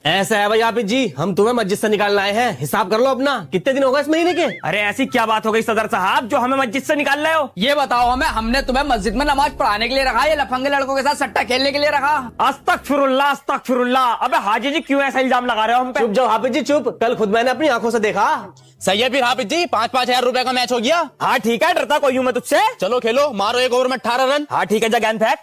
ऐसा है भाई हाफिज जी, हम तुम्हें मस्जिद से निकालना आए हैं। हिसाब कर लो अपना, कितने दिन होगा इस महीने के। अरे ऐसी क्या बात हो गई सदर साहब जो हमें मस्जिद से निकाल रहे हो? ये बताओ हमें, हमने तुम्हें मस्जिद में नमाज पढ़ाने के लिए रखा या लफंगे लड़कों के साथ सट्टा खेलने के लिए रखा? अस्तगफिरुल्लाह अस्तगफिरुल्लाह। अबे हाजी जी क्यों ऐसा इल्जाम लगा रहे हो हम पे? चुप जाओ हाफिज जी चुप, कल खुद मैंने अपनी आंखों से देखा। सही है फिर हाफिज जी, 5-5 हजार रुपए का मैच हो गया। हाँ ठीक है, डरता कोई हूँ मैं तुझसे। चलो खेलो, मारो एक ओवर में 18 रन। हाँ ठीक है, जा गेंद फेंक।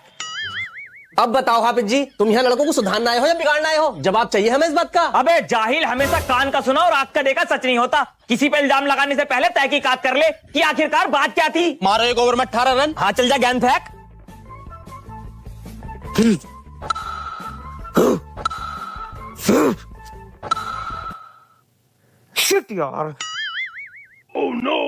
अब बताओ हाफिज जी, तुम यहाँ लड़कों को सुधारना आए हो या बिगाड़ना आए हो? जवाब चाहिए हमें इस बात का। अबे जाहिल, हमेशा कान का सुना और आंख का देखा सच नहीं होता। किसी पे इल्जाम लगाने से पहले तहकीकात कर ले कि आखिरकार बात क्या थी। मारो एक ओवर में 18 रन। हाँ चल जा गेंद फेंक। शिट यार। Oh no.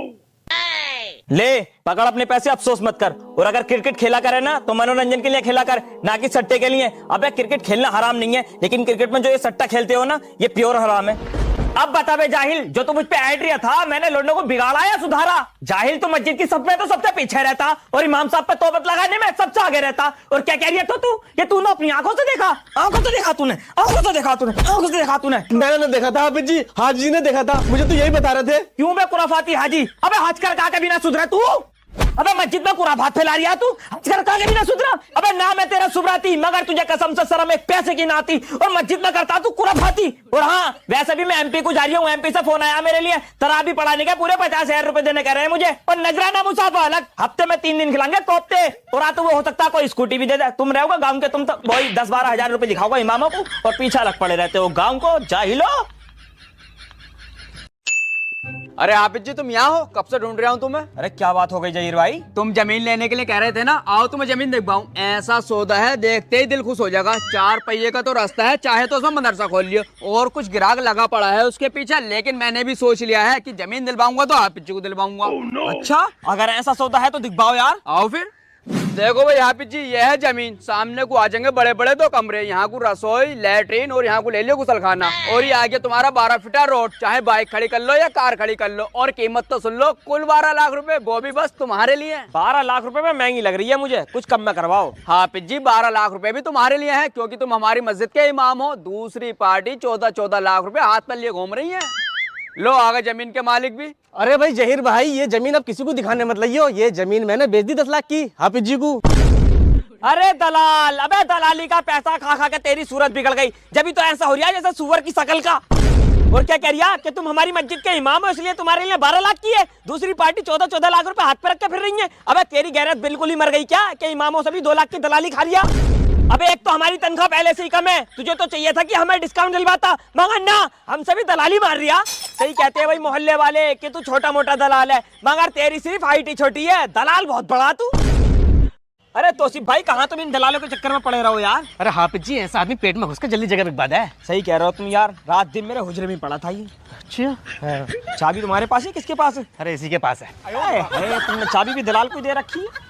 ले पकड़ अपने पैसे, अफसोस मत कर। और अगर क्रिकेट खेला करे ना तो मनोरंजन के लिए खेला कर, ना कि सट्टे के लिए। अबे क्रिकेट खेलना हराम नहीं है, लेकिन क्रिकेट में जो ये सट्टा खेलते हो ना, ये प्योर हराम है। अब बता बे जाहिल, जो तू मुझ पे ऐड रिया था, मैंने लोगों को बिगाड़ा या सुधारा? जाहिल, तो मस्जिद की सब में तो सबसे पीछे रहता और इमाम साहब पे तौबत लगाने में सबसे आगे रहता। और क्या कह रही है तो तू? ये तूने अपनी आंखों से देखा? आंखों से देखा तूने? आंखों से देखा तूने? आंखों से देखा तूने? मैंने देखा था हाफिज जी, हाजी जी ने देखा था, मुझे तो यही बता रहे थे। क्यों बे कुराफाती हाजी? अबे हज कर कहा कभी ना सुधरा तू? अबे मस्जिद में कुराफात फैला रही है तू? हज कर कहा कभी ना सुधरा? अबे नाम है तेरा सुबराती, मगर तुझे कसम से शर्म एक पैसे की ना आती, और मस्जिद में करता तू कुराफाती। और हाँ, वैसे भी मैं एमपी को जा रही हूँ, एमपी से फोन आया मेरे लिए, तराबी पढ़ाने के पूरे 50,000 रुपए देने कह रहे हैं मुझे, और नजराना मुसाफा अलग। हफ्ते में 3 दिन खिलाएंगे कोफ्ते, और आ तो वो हो सकता है कोई स्कूटी भी दे दे। तुम रहोगे गाँव के, तुम तो वही 10-12 हजार रुपए दिखाओगे इमामों को, और पीछा लग पड़े रहते हो गाँव को। जाहिलो। अरे हाफिज जी तुम यहाँ हो? कब से ढूंढ रहा हूँ तुम्हें। अरे क्या बात हो गई जहीर भाई? तुम जमीन लेने के लिए कह रहे थे ना, आओ तुम्हें जमीन दिखवाऊं। ऐसा सौदा है, देखते ही दिल खुश हो जाएगा। 4 पहिए का तो रास्ता है, चाहे तो उसमें मदरसा खोल लियो, और कुछ ग्राहक लगा पड़ा है उसके पीछे। लेकिन मैंने भी सोच लिया है कि जमीन दिलवाऊंगा तो हाफिज जी को दिलवाऊंगा। अच्छा, अगर ऐसा सौदा है तो दिखवाओ यार। आओ फिर। देखो भाई हाफिज जी, ये है जमीन। सामने को आ जाएंगे बड़े बड़े 2 कमरे, यहाँ को रसोई, लैट्रिन, और यहाँ को ले लियो गुसलखाना। और ये आगे तुम्हारा 12 फीटा रोड, चाहे बाइक खड़ी कर लो या कार खड़ी कर लो। और कीमत तो सुन लो, कुल 12 लाख रुपए, वो भी बस तुम्हारे लिए। 12 लाख रुपए में महंगी लग रही है मुझे, कुछ कम में करवाओ। हाफिज जी 12 लाख रुपए भी तुम्हारे लिए है, क्योंकि तुम हमारी मस्जिद के इमाम हो। दूसरी पार्टी 14-14 लाख रुपए हाथ पर लिए घूम रही है। लो आगे जमीन के मालिक भी। अरे भाई जहीर भाई, ये जमीन अब किसी को दिखाने मत लइयो, ये जमीन मैंने बेच दी 10 लाख की हाफिज जी को। अरे दलाल, अबे दलाली का पैसा खा खा के तेरी सूरत बिगड़ गई। जब तो ऐसा हो रहा है जैसे सुअर की शकल का। और क्या कह रही है कि तुम हमारी मस्जिद के इमाम हो, इसलिए तुम्हारे लिए 12 लाख की है। दूसरी पार्टी 14-14 लाख रुपए हाथ पे रख के फिर रही है। अबे तेरी गैरत बिल्कुल ही मर गई क्या कि इमामों से भी 2 लाख की दलाली खा लिया? अबे एक तो हमारी तनख्वाह पहले से ही कम है, तुझे तो चाहिए था कि हमें डिस्काउंट दिलवाता, मगर ना, हमसे भी दलाली मार रिया। सही कहते हैं भाई मोहल्ले वाले कि तू छोटा मोटा दलाल है, मगर तेरी सिर्फ हाइट ही छोटी है, दलाल बहुत बड़ा तू। अरे तौसीफ भाई, कहाँ तुम इन दलालों के चक्कर में पड़े रहो यार? अरे हाफिज जी, ऐसा आदमी पेट में घुसकर जल्दी जगह बिकवा दे। सही कह रहे हो तुम यार, रात दिन मेरे हुजरे में पड़ा था ये। अच्छा, चाबी तुम्हारे पास है, किसके पास है? अरे इसी के पास है। अरे तुमने चाबी भी दलाल को दे रखी है।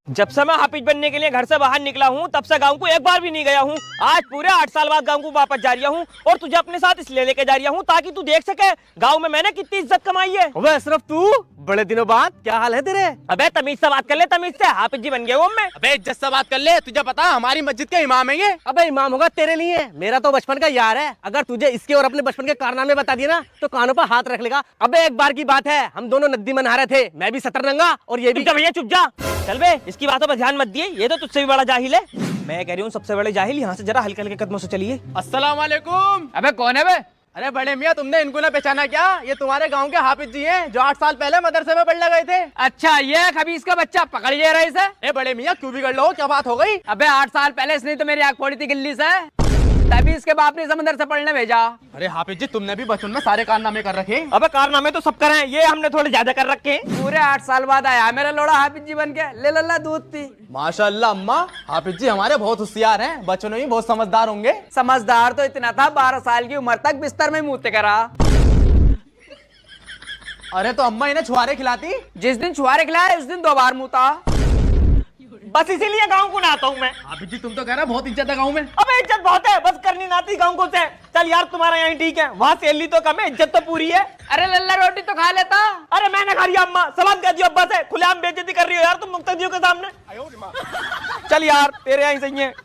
जब से मैं हाफिज बनने के लिए घर से बाहर निकला हूँ, तब से गांव को एक बार भी नहीं गया हूँ। आज पूरे 8 साल बाद गांव को वापस जा रहा हूँ, और तुझे अपने साथ इसलिए लेके जा रहा हूँ ताकि तू देख सके गांव में मैंने कितनी इज्जत कमाई है। अबे अशरफ, तू बड़े दिनों बाद, क्या हाल है तेरे? अबे तमीज से बात कर ले, तमीज से। हाफिज जी बन गए वो मैं। अबे इज्जत से बात कर ले, तुझे पता हमारी मस्जिद के इमाम है ये। अबे इमाम होगा तेरे लिए, मेरा तो बचपन का यार है। अगर तुझे इसके और अपने बचपन के कारनामे बता दिए ना तो कानों पर हाथ रख लेगा। अबे एक बार की बात है, हम दोनों नदी में नहा रहे थे, मैं भी सतरंगा और ये भी। भैया चुप जा, चल बे, इसकी बातों पर ध्यान मत दिए, ये तो तुझसे भी बड़ा जाहिल है। मैं कह रही हूँ सबसे बड़े जाहिल, यहाँ से जरा हल्के हल्के कदमों से चलिए। अस्सलाम वालेकुम। अबे कौन है बे? अरे बड़े मियाँ, तुमने इनको ना पहचाना क्या? ये तुम्हारे गांव के हाफिज जी हैं, जो 8 साल पहले मदरसे में पढ़ने गए थे। अच्छा, ये खबीस का बच्चा, पकड़िए रहे इसे। ए बड़े मियाँ, क्यों बिगड़ लो, क्या बात हो गई? अबे 8 साल पहले इसने तो मेरी आंख फोड़ी थी गिल्ली से, तभी इसके बाप ने समंदर से पढ़ने भेजा। अरे हाफिज जी, तुमने भी बचपन में सारे कारनामे कर रखे। अबे कारनामे तो सब कर रहे हैं, ये हमने थोड़े ज्यादा कर रखे हैं। पूरे 8 साल बाद आया मेरा लोड़ा हाफिज जी बन के। ले लल्ला दूध पी। माशाल्लाह अम्मा, हाफिज जी हमारे बहुत होशियार हैं, बच्चों में भी बहुत समझदार होंगे। समझदार तो इतना था, 12 साल की उम्र तक बिस्तर में मुँहते करा। अरे तो अम्मा इन्हें छुआरे खिलाती? जिस दिन छुआरे खिलाए उस दिन 2 बार मुँहता। बस इसीलिए गाँव को ना आता हूँ मैं। हाफिज जी तुम तो कह रहे हो बहुत इज्जत है गाँव में। अबे इज्जत बहुत है, बस करनी ना आती गाँव को से। चल यार, तुम्हारा यहाँ ठीक है, वहाँ सैलरी तो कम है, इज्जत तो पूरी है। अरे लल्ला रोटी तो खा लेता। अरे मैंने खा लिया अम्मा, सलाम कह दियो अब्बा से। खुलेआम बेइज्जती कर रही हो यार तुम मुक्तदियों के सामने। चल यार, तेरे यहाँ ही सही है।